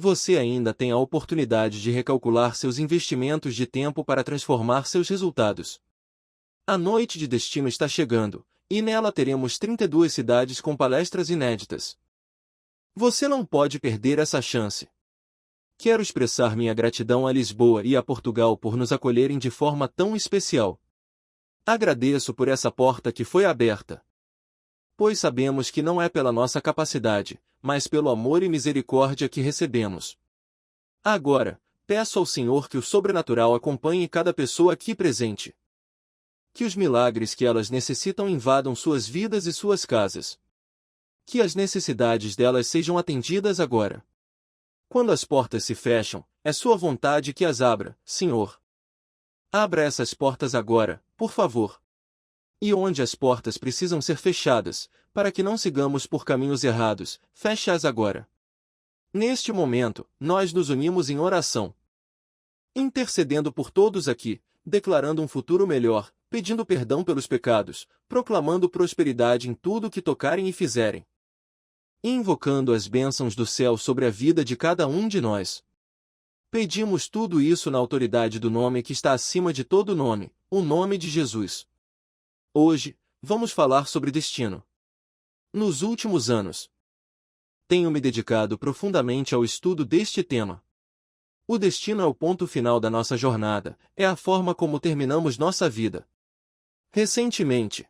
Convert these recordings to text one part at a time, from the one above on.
Você ainda tem a oportunidade de recalcular seus investimentos de tempo para transformar seus resultados. A noite de destino está chegando, e nela teremos 32 cidades com palestras inéditas. Você não pode perder essa chance. Quero expressar minha gratidão a Lisboa e a Portugal por nos acolherem de forma tão especial. Agradeço por essa porta que foi aberta. Pois sabemos que não é pela nossa capacidade, mas pelo amor e misericórdia que recebemos. Agora, peço ao Senhor que o sobrenatural acompanhe cada pessoa aqui presente. Que os milagres que elas necessitam invadam suas vidas e suas casas. Que as necessidades delas sejam atendidas agora. Quando as portas se fecham, é sua vontade que as abra, Senhor. Abra essas portas agora, por favor. E onde as portas precisam ser fechadas, para que não sigamos por caminhos errados, feche-as agora. Neste momento, nós nos unimos em oração. Intercedendo por todos aqui, declarando um futuro melhor, pedindo perdão pelos pecados, proclamando prosperidade em tudo que tocarem e fizerem. E invocando as bênçãos do céu sobre a vida de cada um de nós. Pedimos tudo isso na autoridade do nome que está acima de todo nome, o nome de Jesus. Hoje, vamos falar sobre destino. Nos últimos anos, tenho me dedicado profundamente ao estudo deste tema. O destino é o ponto final da nossa jornada, é a forma como terminamos nossa vida. Recentemente,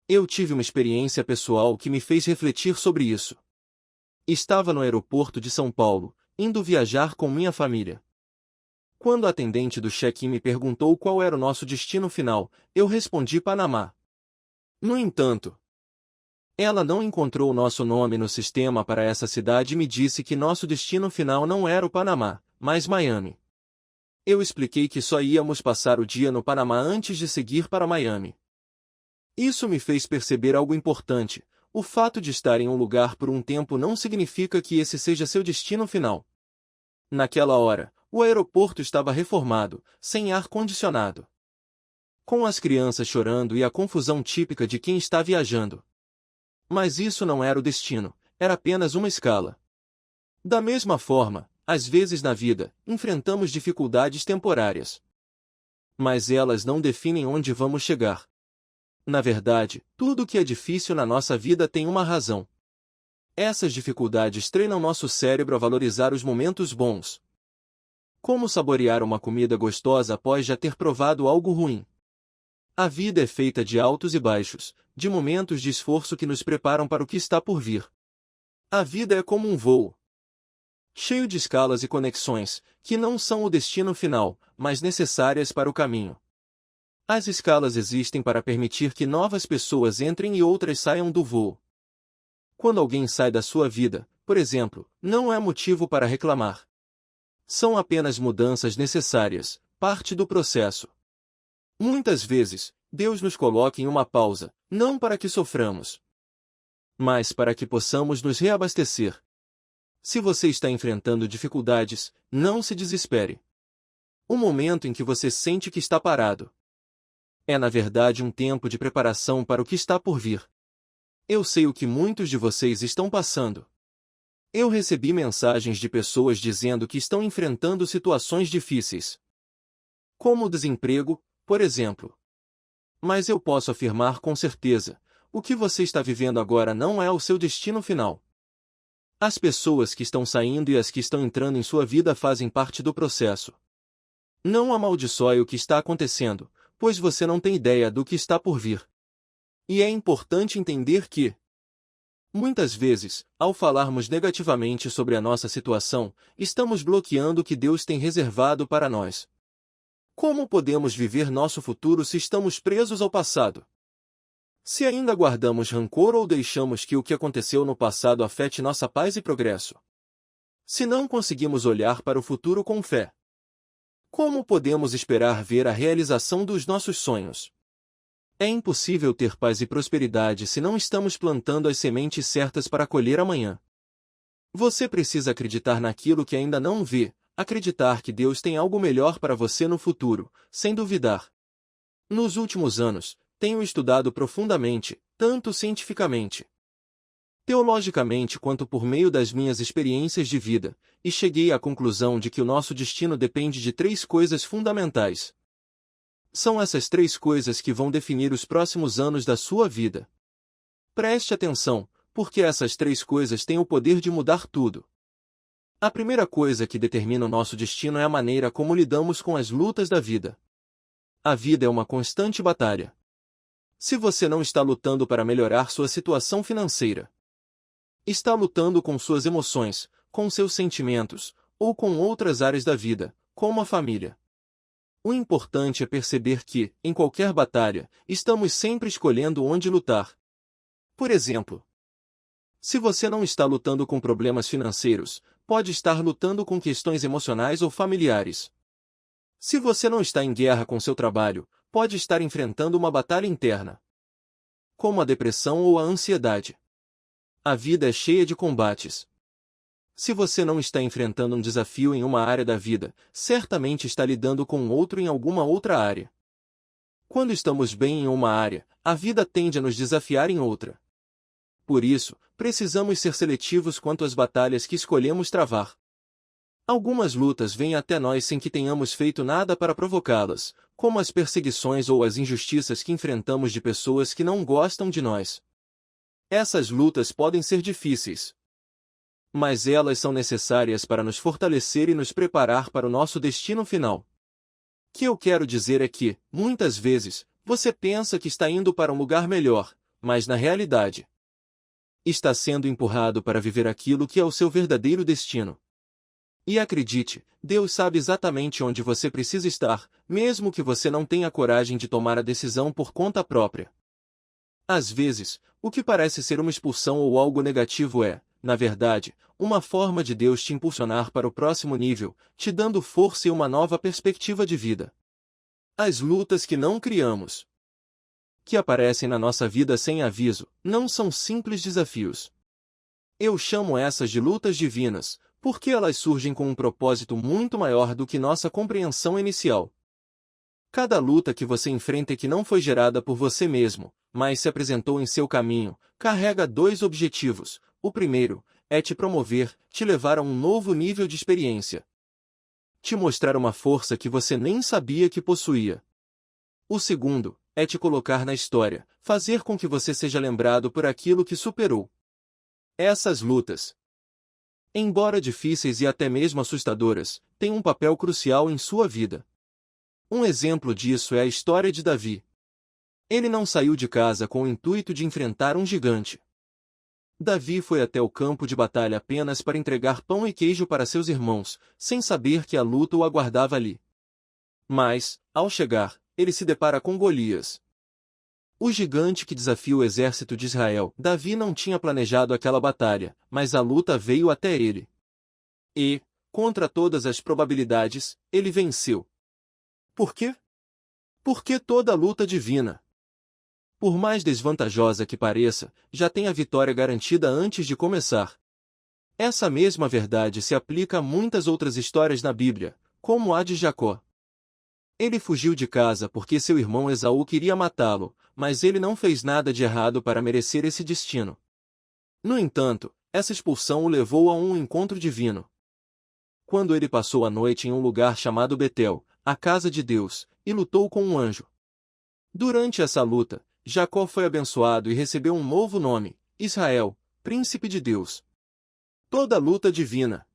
eu tive uma experiência pessoal que me fez refletir sobre isso. Estava no aeroporto de São Paulo, indo viajar com minha família. Quando a atendente do check-in me perguntou qual era o nosso destino final, eu respondi Panamá. No entanto, ela não encontrou nosso nome no sistema para essa cidade e me disse que nosso destino final não era o Panamá, mas Miami. Eu expliquei que só íamos passar o dia no Panamá antes de seguir para Miami. Isso me fez perceber algo importante. O fato de estar em um lugar por um tempo não significa que esse seja seu destino final. Naquela hora, o aeroporto estava reformado, sem ar-condicionado, com as crianças chorando e a confusão típica de quem está viajando. Mas isso não era o destino, era apenas uma escala. Da mesma forma, às vezes na vida, enfrentamos dificuldades temporárias. Mas elas não definem onde vamos chegar. Na verdade, tudo que é difícil na nossa vida tem uma razão. Essas dificuldades treinam nosso cérebro a valorizar os momentos bons. Como saborear uma comida gostosa após já ter provado algo ruim? A vida é feita de altos e baixos, de momentos de esforço que nos preparam para o que está por vir. A vida é como um voo, cheio de escalas e conexões, que não são o destino final, mas necessárias para o caminho. As escalas existem para permitir que novas pessoas entrem e outras saiam do voo. Quando alguém sai da sua vida, por exemplo, não é motivo para reclamar. São apenas mudanças necessárias, parte do processo. Muitas vezes, Deus nos coloca em uma pausa, não para que soframos, mas para que possamos nos reabastecer. Se você está enfrentando dificuldades, não se desespere. O momento em que você sente que está parado é na verdade um tempo de preparação para o que está por vir. Eu sei o que muitos de vocês estão passando. Eu recebi mensagens de pessoas dizendo que estão enfrentando situações difíceis, como o desemprego, por exemplo. Mas eu posso afirmar com certeza, o que você está vivendo agora não é o seu destino final. As pessoas que estão saindo e as que estão entrando em sua vida fazem parte do processo. Não amaldiçoe o que está acontecendo, pois você não tem ideia do que está por vir. E é importante entender que, muitas vezes, ao falarmos negativamente sobre a nossa situação, estamos bloqueando o que Deus tem reservado para nós. Como podemos viver nosso futuro se estamos presos ao passado? Se ainda guardamos rancor ou deixamos que o que aconteceu no passado afete nossa paz e progresso? Se não conseguimos olhar para o futuro com fé, como podemos esperar ver a realização dos nossos sonhos? É impossível ter paz e prosperidade se não estamos plantando as sementes certas para colher amanhã. Você precisa acreditar naquilo que ainda não vê, acreditar que Deus tem algo melhor para você no futuro, sem duvidar. Nos últimos anos, tenho estudado profundamente, tanto cientificamente teologicamente quanto por meio das minhas experiências de vida, e cheguei à conclusão de que o nosso destino depende de 3 coisas fundamentais. São essas 3 coisas que vão definir os próximos anos da sua vida. Preste atenção, porque essas 3 coisas têm o poder de mudar tudo. A primeira coisa que determina o nosso destino é a maneira como lidamos com as lutas da vida. A vida é uma constante batalha. Se você não está lutando para melhorar sua situação financeira, está lutando com suas emoções, com seus sentimentos, ou com outras áreas da vida, como a família. O importante é perceber que, em qualquer batalha, estamos sempre escolhendo onde lutar. Por exemplo, se você não está lutando com problemas financeiros, pode estar lutando com questões emocionais ou familiares. Se você não está em guerra com seu trabalho, pode estar enfrentando uma batalha interna, como a depressão ou a ansiedade. A vida é cheia de combates. Se você não está enfrentando um desafio em uma área da vida, certamente está lidando com outro em alguma outra área. Quando estamos bem em uma área, a vida tende a nos desafiar em outra. Por isso, precisamos ser seletivos quanto às batalhas que escolhemos travar. Algumas lutas vêm até nós sem que tenhamos feito nada para provocá-las, como as perseguições ou as injustiças que enfrentamos de pessoas que não gostam de nós. Essas lutas podem ser difíceis, mas elas são necessárias para nos fortalecer e nos preparar para o nosso destino final. O que eu quero dizer é que, muitas vezes, você pensa que está indo para um lugar melhor, mas na realidade, está sendo empurrado para viver aquilo que é o seu verdadeiro destino. E acredite, Deus sabe exatamente onde você precisa estar, mesmo que você não tenha coragem de tomar a decisão por conta própria. Às vezes, o que parece ser uma expulsão ou algo negativo é, na verdade, uma forma de Deus te impulsionar para o próximo nível, te dando força e uma nova perspectiva de vida. As lutas que não criamos, que aparecem na nossa vida sem aviso, não são simples desafios. Eu chamo essas de lutas divinas, porque elas surgem com um propósito muito maior do que nossa compreensão inicial. Cada luta que você enfrenta e que não foi gerada por você mesmo, mas se apresentou em seu caminho, carrega 2 objetivos. O primeiro é te promover, te levar a um novo nível de experiência. Te mostrar uma força que você nem sabia que possuía. O segundo é te colocar na história, fazer com que você seja lembrado por aquilo que superou. Essas lutas, embora difíceis e até mesmo assustadoras, têm um papel crucial em sua vida. Um exemplo disso é a história de Davi. Ele não saiu de casa com o intuito de enfrentar um gigante. Davi foi até o campo de batalha apenas para entregar pão e queijo para seus irmãos, sem saber que a luta o aguardava ali. Mas, ao chegar, ele se depara com Golias, o gigante que desafia o exército de Israel. Davi não tinha planejado aquela batalha, mas a luta veio até ele. E, contra todas as probabilidades, ele venceu. Por quê? Porque toda luta divina, por mais desvantajosa que pareça, já tem a vitória garantida antes de começar. Essa mesma verdade se aplica a muitas outras histórias na Bíblia, como a de Jacó. Ele fugiu de casa porque seu irmão Esaú queria matá-lo, mas ele não fez nada de errado para merecer esse destino. No entanto, essa expulsão o levou a um encontro divino. Quando ele passou a noite em um lugar chamado Betel, a casa de Deus, e lutou com um anjo. Durante essa luta, Jacó foi abençoado e recebeu um novo nome, Israel, Príncipe de Deus. Toda luta divina,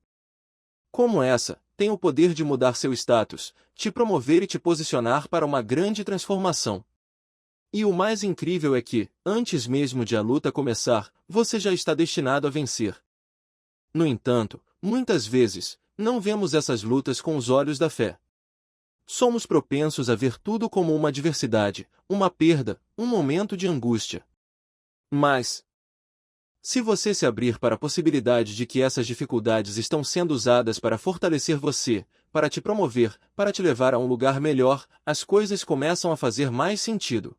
como essa, tem o poder de mudar seu status, te promover e te posicionar para uma grande transformação. E o mais incrível é que, antes mesmo de a luta começar, você já está destinado a vencer. No entanto, muitas vezes, não vemos essas lutas com os olhos da fé. Somos propensos a ver tudo como uma adversidade, uma perda, um momento de angústia. Mas, se você se abrir para a possibilidade de que essas dificuldades estão sendo usadas para fortalecer você, para te promover, para te levar a um lugar melhor, as coisas começam a fazer mais sentido.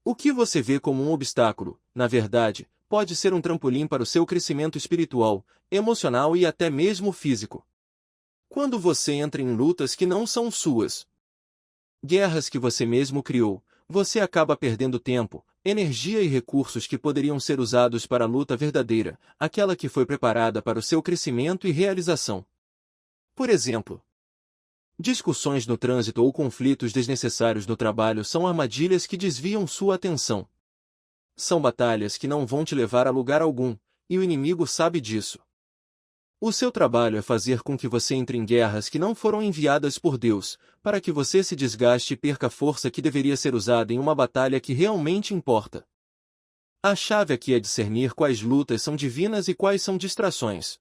O que você vê como um obstáculo, na verdade, pode ser um trampolim para o seu crescimento espiritual, emocional e até mesmo físico. Quando você entra em lutas que não são suas, guerras que você mesmo criou, você acaba perdendo tempo, energia e recursos que poderiam ser usados para a luta verdadeira, aquela que foi preparada para o seu crescimento e realização. Por exemplo, discussões no trânsito ou conflitos desnecessários no trabalho são armadilhas que desviam sua atenção. São batalhas que não vão te levar a lugar algum, e o inimigo sabe disso. O seu trabalho é fazer com que você entre em guerras que não foram enviadas por Deus, para que você se desgaste e perca a força que deveria ser usada em uma batalha que realmente importa. A chave aqui é discernir quais lutas são divinas e quais são distrações.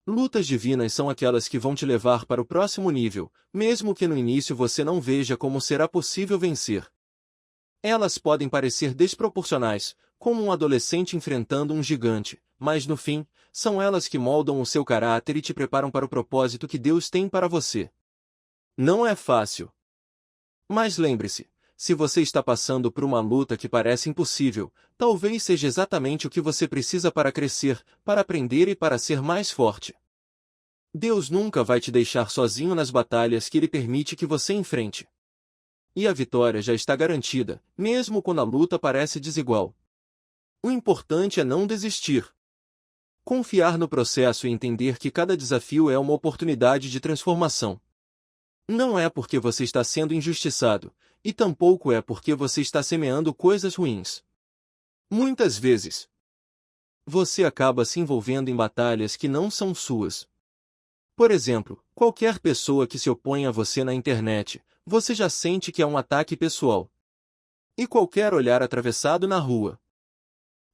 Lutas divinas são aquelas que vão te levar para o próximo nível, mesmo que no início você não veja como será possível vencer. Elas podem parecer desproporcionais, como um adolescente enfrentando um gigante, mas no fim, são elas que moldam o seu caráter e te preparam para o propósito que Deus tem para você. Não é fácil. Mas lembre-se, se você está passando por uma luta que parece impossível, talvez seja exatamente o que você precisa para crescer, para aprender e para ser mais forte. Deus nunca vai te deixar sozinho nas batalhas que Ele permite que você enfrente. E a vitória já está garantida, mesmo quando a luta parece desigual. O importante é não desistir. Confiar no processo e entender que cada desafio é uma oportunidade de transformação. Não é porque você está sendo injustiçado, e tampouco é porque você está semeando coisas ruins. Muitas vezes, você acaba se envolvendo em batalhas que não são suas. Por exemplo, qualquer pessoa que se opõe a você na internet, você já sente que é um ataque pessoal. E qualquer olhar atravessado na rua,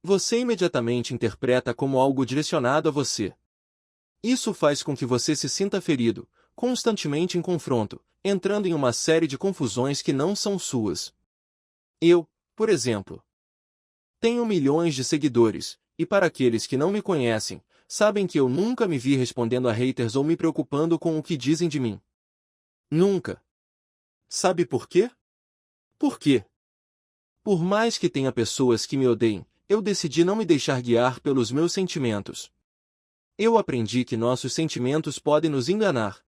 você imediatamente interpreta como algo direcionado a você. Isso faz com que você se sinta ferido, constantemente em confronto, entrando em uma série de confusões que não são suas. Eu, por exemplo, tenho milhões de seguidores, e para aqueles que não me conhecem, sabem que eu nunca me vi respondendo a haters ou me preocupando com o que dizem de mim. Nunca. Sabe por quê? Por quê? Por mais que tenha pessoas que me odeiem, eu decidi não me deixar guiar pelos meus sentimentos. Eu aprendi que nossos sentimentos podem nos enganar.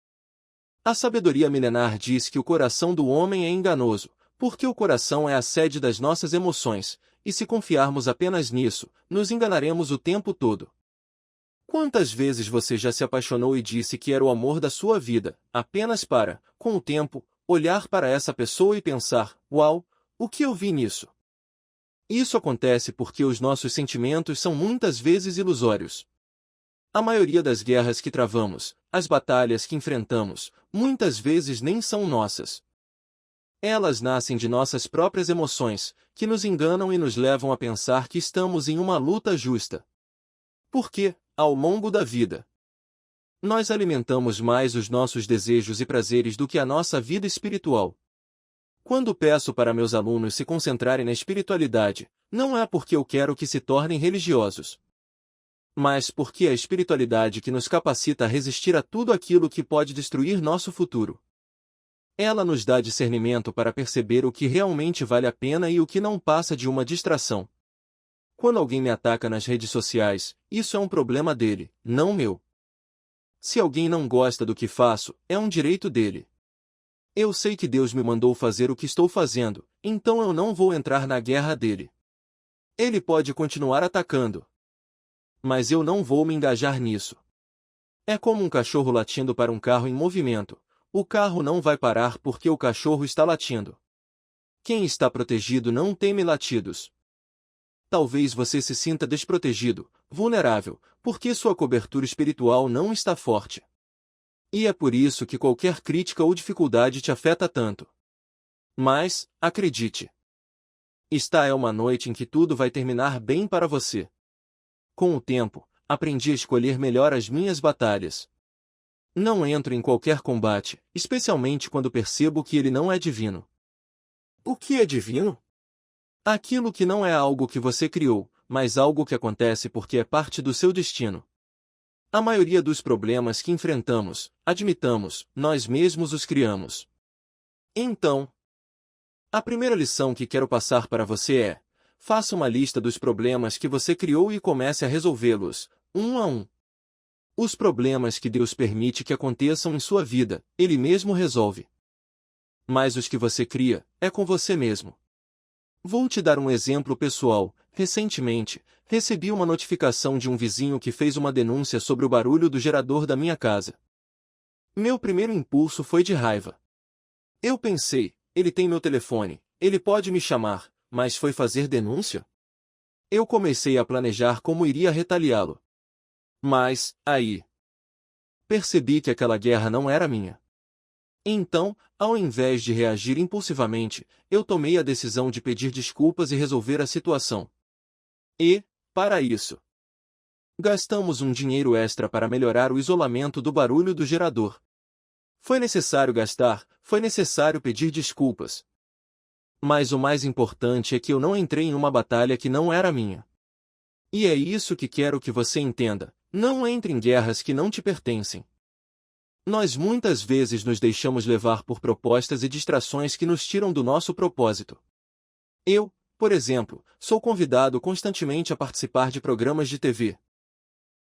A sabedoria milenar diz que o coração do homem é enganoso, porque o coração é a sede das nossas emoções, e se confiarmos apenas nisso, nos enganaremos o tempo todo. Quantas vezes você já se apaixonou e disse que era o amor da sua vida, apenas para, com o tempo, olhar para essa pessoa e pensar, uau, o que eu vi nisso? Isso acontece porque os nossos sentimentos são muitas vezes ilusórios. A maioria das guerras que travamos, as batalhas que enfrentamos, muitas vezes nem são nossas. Elas nascem de nossas próprias emoções, que nos enganam e nos levam a pensar que estamos em uma luta justa. Porque, ao longo da vida, nós alimentamos mais os nossos desejos e prazeres do que a nossa vida espiritual. Quando peço para meus alunos se concentrarem na espiritualidade, não é porque eu quero que se tornem religiosos, mas porque é a espiritualidade que nos capacita a resistir a tudo aquilo que pode destruir nosso futuro. Ela nos dá discernimento para perceber o que realmente vale a pena e o que não passa de uma distração. Quando alguém me ataca nas redes sociais, isso é um problema dele, não meu. Se alguém não gosta do que faço, é um direito dele. Eu sei que Deus me mandou fazer o que estou fazendo, então eu não vou entrar na guerra dele. Ele pode continuar atacando, mas eu não vou me engajar nisso. É como um cachorro latindo para um carro em movimento. O carro não vai parar porque o cachorro está latindo. Quem está protegido não teme latidos. Talvez você se sinta desprotegido, vulnerável, porque sua cobertura espiritual não está forte. E é por isso que qualquer crítica ou dificuldade te afeta tanto. Mas, acredite, esta é uma noite em que tudo vai terminar bem para você. Com o tempo, aprendi a escolher melhor as minhas batalhas. Não entro em qualquer combate, especialmente quando percebo que ele não é divino. O que é divino? Aquilo que não é algo que você criou, mas algo que acontece porque é parte do seu destino. A maioria dos problemas que enfrentamos, admitamos, nós mesmos os criamos. Então, a primeira lição que quero passar para você é: faça uma lista dos problemas que você criou e comece a resolvê-los, um a um. Os problemas que Deus permite que aconteçam em sua vida, Ele mesmo resolve. Mas os que você cria, é com você mesmo. Vou te dar um exemplo pessoal. Recentemente, recebi uma notificação de um vizinho que fez uma denúncia sobre o barulho do gerador da minha casa. Meu primeiro impulso foi de raiva. Eu pensei, ele tem meu telefone, ele pode me chamar, mas foi fazer denúncia? Eu comecei a planejar como iria retaliá-lo. Mas, aí, percebi que aquela guerra não era minha. Então, ao invés de reagir impulsivamente, eu tomei a decisão de pedir desculpas e resolver a situação. E, para isso, gastamos um dinheiro extra para melhorar o isolamento do barulho do gerador. Foi necessário gastar, foi necessário pedir desculpas. Mas o mais importante é que eu não entrei em uma batalha que não era minha. E é isso que quero que você entenda: não entre em guerras que não te pertencem. Nós muitas vezes nos deixamos levar por propostas e distrações que nos tiram do nosso propósito. Eu, por exemplo, sou convidado constantemente a participar de programas de TV.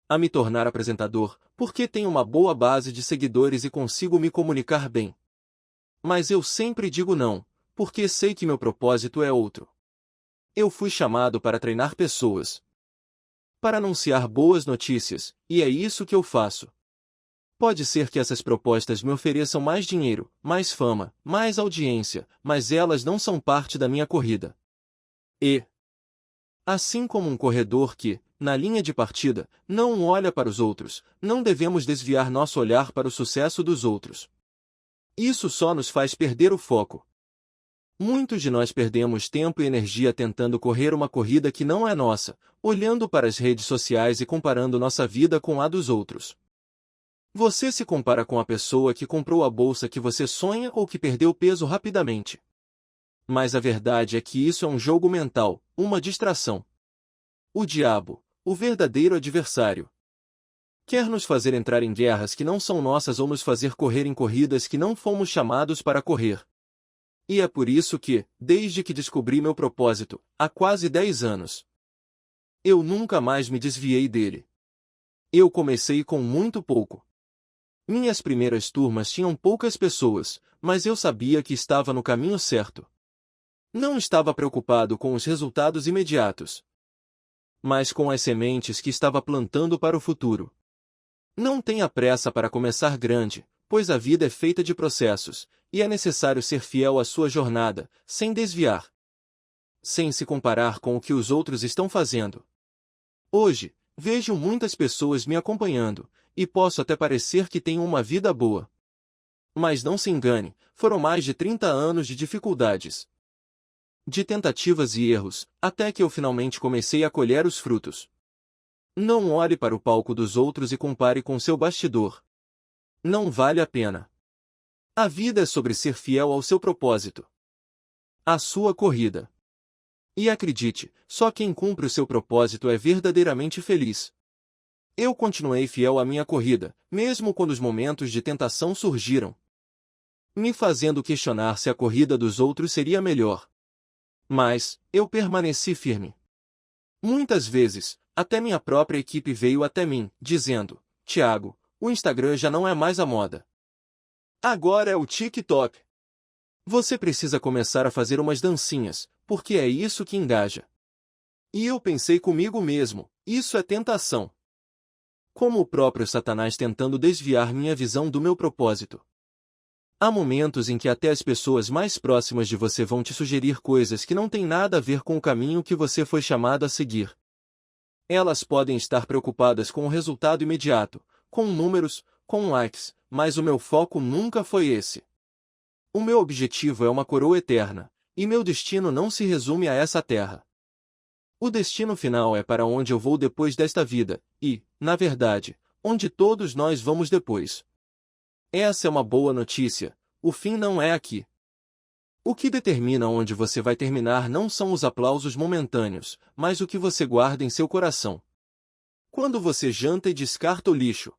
A me tornar apresentador, porque tenho uma boa base de seguidores e consigo me comunicar bem. Mas eu sempre digo não, porque sei que meu propósito é outro. Eu fui chamado para treinar pessoas, para anunciar boas notícias, e é isso que eu faço. Pode ser que essas propostas me ofereçam mais dinheiro, mais fama, mais audiência, mas elas não são parte da minha corrida. E, assim como um corredor que, na linha de partida, não olha para os outros, não devemos desviar nosso olhar para o sucesso dos outros. Isso só nos faz perder o foco. Muitos de nós perdemos tempo e energia tentando correr uma corrida que não é nossa, olhando para as redes sociais e comparando nossa vida com a dos outros. Você se compara com a pessoa que comprou a bolsa que você sonha ou que perdeu peso rapidamente. Mas a verdade é que isso é um jogo mental, uma distração. O diabo, o verdadeiro adversário, quer nos fazer entrar em guerras que não são nossas ou nos fazer correr em corridas que não fomos chamados para correr. E é por isso que, desde que descobri meu propósito, há quase 10 anos, eu nunca mais me desviei dele. Eu comecei com muito pouco. Minhas primeiras turmas tinham poucas pessoas, mas eu sabia que estava no caminho certo. Não estava preocupado com os resultados imediatos, mas com as sementes que estava plantando para o futuro. Não tenha pressa para começar grande, pois a vida é feita de processos, e é necessário ser fiel à sua jornada, sem desviar, sem se comparar com o que os outros estão fazendo. Hoje, vejo muitas pessoas me acompanhando, e posso até parecer que tenho uma vida boa. Mas não se engane, foram mais de 30 anos de dificuldades, de tentativas e erros, até que eu finalmente comecei a colher os frutos. Não olhe para o palco dos outros e compare com seu bastidor. Não vale a pena. A vida é sobre ser fiel ao seu propósito, à sua corrida. E acredite, só quem cumpre o seu propósito é verdadeiramente feliz. Eu continuei fiel à minha corrida, mesmo quando os momentos de tentação surgiram, me fazendo questionar se a corrida dos outros seria melhor. Mas, eu permaneci firme. Muitas vezes, até minha própria equipe veio até mim, dizendo: Thiago, o Instagram já não é mais a moda. Agora é o TikTok. Você precisa começar a fazer umas dancinhas, porque é isso que engaja. E eu pensei comigo mesmo, isso é tentação. Como o próprio Satanás tentando desviar minha visão do meu propósito. Há momentos em que até as pessoas mais próximas de você vão te sugerir coisas que não têm nada a ver com o caminho que você foi chamado a seguir. Elas podem estar preocupadas com o resultado imediato, com números, com likes, mas o meu foco nunca foi esse. O meu objetivo é uma coroa eterna, e meu destino não se resume a essa terra. O destino final é para onde eu vou depois desta vida, e, na verdade, onde todos nós vamos depois. Essa é uma boa notícia, o fim não é aqui. O que determina onde você vai terminar não são os aplausos momentâneos, mas o que você guarda em seu coração. Quando você janta e descarta o lixo,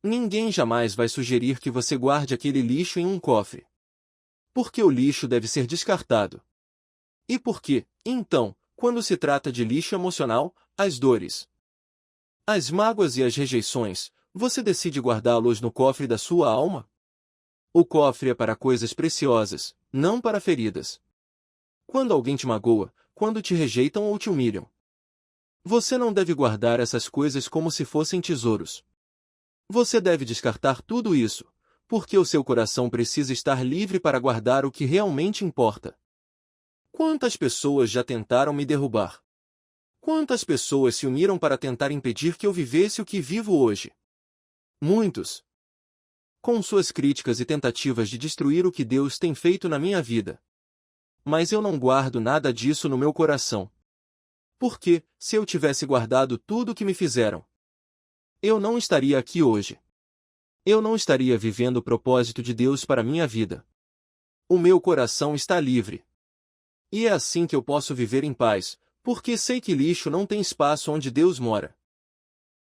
ninguém jamais vai sugerir que você guarde aquele lixo em um cofre. Porque o lixo deve ser descartado. E por quê, então, quando se trata de lixo emocional, as dores, as mágoas e as rejeições, você decide guardá-los no cofre da sua alma? O cofre é para coisas preciosas, não para feridas. Quando alguém te magoa, quando te rejeitam ou te humilham. Você não deve guardar essas coisas como se fossem tesouros. Você deve descartar tudo isso, porque o seu coração precisa estar livre para guardar o que realmente importa. Quantas pessoas já tentaram me derrubar? Quantas pessoas se uniram para tentar impedir que eu vivesse o que vivo hoje? Muitos. Com suas críticas e tentativas de destruir o que Deus tem feito na minha vida. Mas eu não guardo nada disso no meu coração. Porque, se eu tivesse guardado tudo o que me fizeram, eu não estaria aqui hoje. Eu não estaria vivendo o propósito de Deus para minha vida. O meu coração está livre. E é assim que eu posso viver em paz, porque sei que lixo não tem espaço onde Deus mora.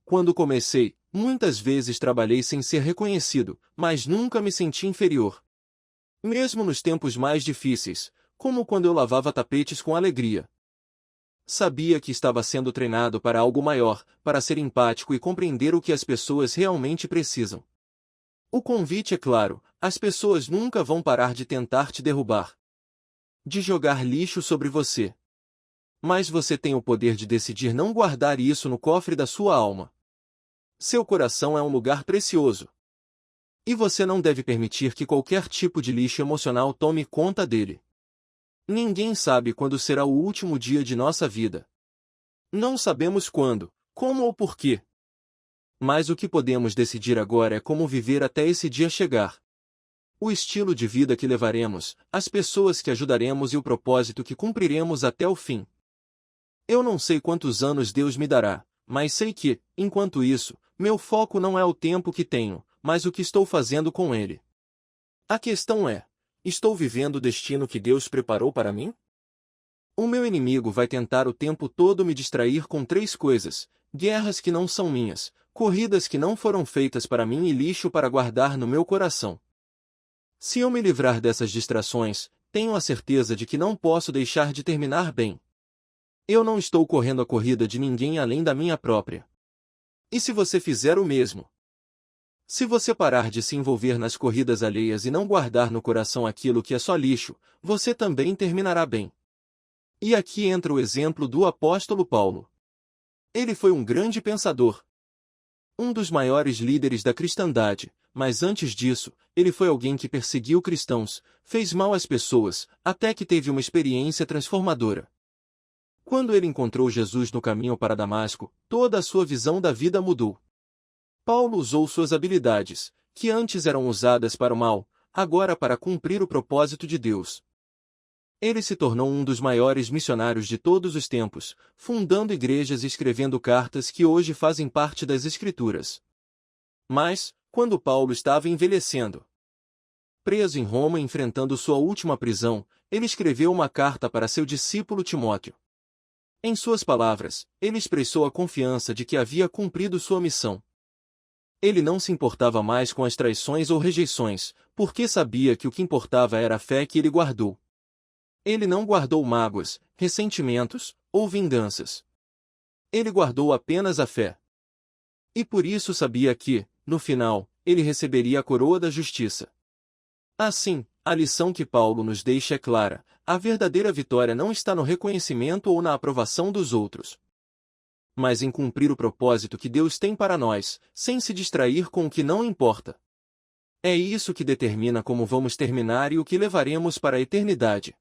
Quando comecei, muitas vezes trabalhei sem ser reconhecido, mas nunca me senti inferior. Mesmo nos tempos mais difíceis, como quando eu lavava tapetes com alegria. Sabia que estava sendo treinado para algo maior, para ser empático e compreender o que as pessoas realmente precisam. O convite é claro, as pessoas nunca vão parar de tentar te derrubar, de jogar lixo sobre você. Mas você tem o poder de decidir não guardar isso no cofre da sua alma. Seu coração é um lugar precioso. E você não deve permitir que qualquer tipo de lixo emocional tome conta dele. Ninguém sabe quando será o último dia de nossa vida. Não sabemos quando, como ou porquê. Mas o que podemos decidir agora é como viver até esse dia chegar. O estilo de vida que levaremos, as pessoas que ajudaremos e o propósito que cumpriremos até o fim. Eu não sei quantos anos Deus me dará, mas sei que, enquanto isso, meu foco não é o tempo que tenho, mas o que estou fazendo com ele. A questão é: estou vivendo o destino que Deus preparou para mim? O meu inimigo vai tentar o tempo todo me distrair com 3 coisas: guerras que não são minhas, corridas que não foram feitas para mim e lixo para guardar no meu coração. Se eu me livrar dessas distrações, tenho a certeza de que não posso deixar de terminar bem. Eu não estou correndo a corrida de ninguém além da minha própria. E se você fizer o mesmo? Se você parar de se envolver nas corridas alheias e não guardar no coração aquilo que é só lixo, você também terminará bem. E aqui entra o exemplo do apóstolo Paulo. Ele foi um grande pensador, um dos maiores líderes da cristandade, mas antes disso, ele foi alguém que perseguiu cristãos, fez mal às pessoas, até que teve uma experiência transformadora. Quando ele encontrou Jesus no caminho para Damasco, toda a sua visão da vida mudou. Paulo usou suas habilidades, que antes eram usadas para o mal, agora para cumprir o propósito de Deus. Ele se tornou um dos maiores missionários de todos os tempos, fundando igrejas e escrevendo cartas que hoje fazem parte das Escrituras. Mas, quando Paulo estava envelhecendo, preso em Roma e enfrentando sua última prisão, ele escreveu uma carta para seu discípulo Timóteo. Em suas palavras, ele expressou a confiança de que havia cumprido sua missão. Ele não se importava mais com as traições ou rejeições, porque sabia que o que importava era a fé que ele guardou. Ele não guardou mágoas, ressentimentos ou vinganças. Ele guardou apenas a fé. E por isso sabia que, no final, ele receberia a coroa da justiça. Assim, a lição que Paulo nos deixa é clara: a verdadeira vitória não está no reconhecimento ou na aprovação dos outros, mas em cumprir o propósito que Deus tem para nós, sem se distrair com o que não importa. É isso que determina como vamos terminar e o que levaremos para a eternidade.